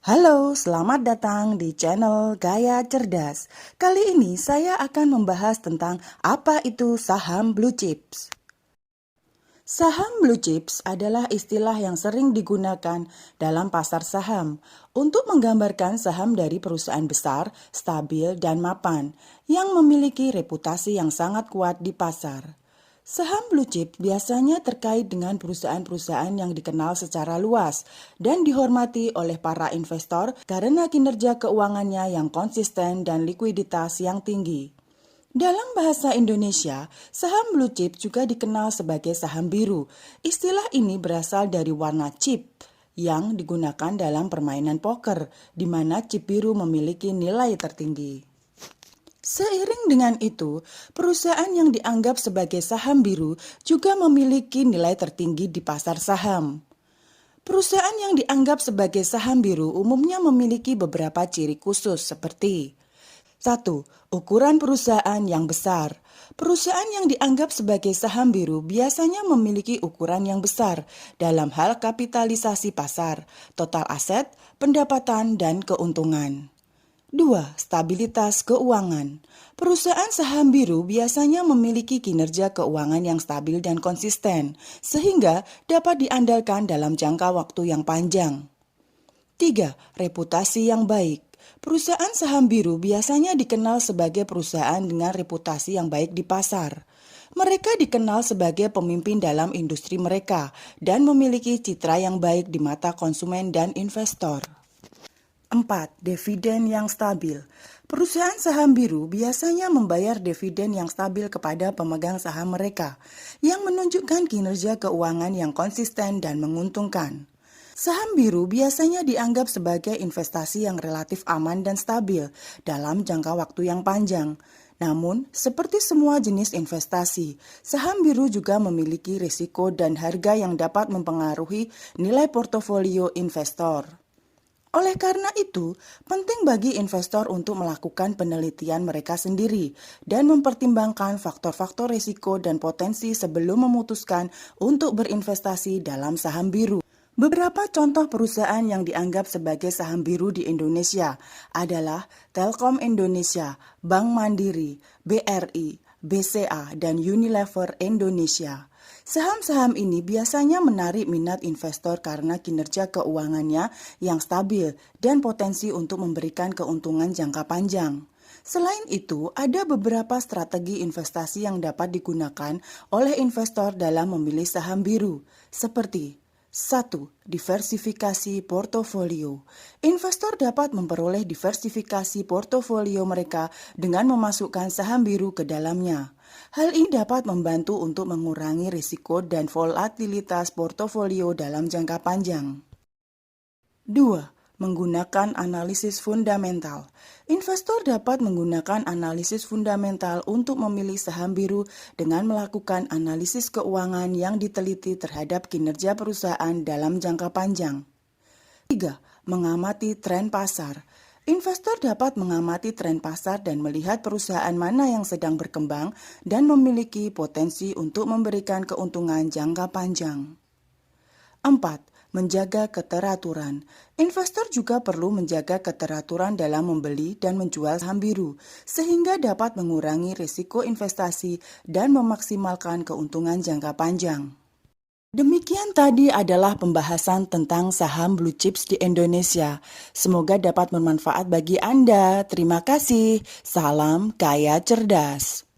Halo, selamat datang di channel Gaya Cerdas. Kali ini saya akan membahas tentang apa itu saham blue chips. Saham blue chips adalah istilah yang sering digunakan dalam pasar saham untuk menggambarkan saham dari perusahaan besar, stabil, dan mapan yang memiliki reputasi yang sangat kuat di pasar. Saham blue chip biasanya terkait dengan perusahaan-perusahaan yang dikenal secara luas dan dihormati oleh para investor karena kinerja keuangannya yang konsisten dan likuiditas yang tinggi. Dalam bahasa Indonesia, saham blue chip juga dikenal sebagai saham biru. Istilah ini berasal dari warna chip yang digunakan dalam permainan poker, di mana chip biru memiliki nilai tertinggi. Seiring dengan itu, perusahaan yang dianggap sebagai saham biru juga memiliki nilai tertinggi di pasar saham. Perusahaan yang dianggap sebagai saham biru umumnya memiliki beberapa ciri khusus seperti 1. Ukuran perusahaan yang besar. Perusahaan yang dianggap sebagai saham biru biasanya memiliki ukuran yang besar dalam hal kapitalisasi pasar, total aset, pendapatan, dan keuntungan. 2. Stabilitas keuangan. Perusahaan saham biru biasanya memiliki kinerja keuangan yang stabil dan konsisten, sehingga dapat diandalkan dalam jangka waktu yang panjang. 3. Reputasi yang baik. Perusahaan saham biru biasanya dikenal sebagai perusahaan dengan reputasi yang baik di pasar. Mereka dikenal sebagai pemimpin dalam industri mereka dan memiliki citra yang baik di mata konsumen dan investor. 4. Dividen yang stabil. Perusahaan saham biru biasanya membayar dividen yang stabil kepada pemegang saham mereka, yang menunjukkan kinerja keuangan yang konsisten dan menguntungkan. Saham biru biasanya dianggap sebagai investasi yang relatif aman dan stabil dalam jangka waktu yang panjang. Namun, seperti semua jenis investasi, saham biru juga memiliki risiko dan harga yang dapat mempengaruhi nilai portofolio investor. Oleh karena itu, penting bagi investor untuk melakukan penelitian mereka sendiri dan mempertimbangkan faktor-faktor risiko dan potensi sebelum memutuskan untuk berinvestasi dalam saham biru. Beberapa contoh perusahaan yang dianggap sebagai saham biru di Indonesia adalah Telkom Indonesia, Bank Mandiri, BRI, BCA, dan Unilever Indonesia. Saham-saham ini biasanya menarik minat investor karena kinerja keuangannya yang stabil dan potensi untuk memberikan keuntungan jangka panjang. Selain itu, ada beberapa strategi investasi yang dapat digunakan oleh investor dalam memilih saham biru, seperti 1. Diversifikasi portofolio. Investor dapat memperoleh diversifikasi portofolio mereka dengan memasukkan saham biru ke dalamnya. Hal ini dapat membantu untuk mengurangi risiko dan volatilitas portofolio dalam jangka panjang. 2. Menggunakan analisis fundamental. Investor dapat menggunakan analisis fundamental untuk memilih saham biru dengan melakukan analisis keuangan yang diteliti terhadap kinerja perusahaan dalam jangka panjang. 3. Mengamati tren pasar. Investor dapat mengamati tren pasar dan melihat perusahaan mana yang sedang berkembang dan memiliki potensi untuk memberikan keuntungan jangka panjang. 4. Menjaga keteraturan. Investor juga perlu menjaga keteraturan dalam membeli dan menjual saham biru, sehingga dapat mengurangi risiko investasi dan memaksimalkan keuntungan jangka panjang. Demikian tadi adalah pembahasan tentang saham blue chips di Indonesia. Semoga dapat bermanfaat bagi Anda. Terima kasih. Salam Gaya Cerdas.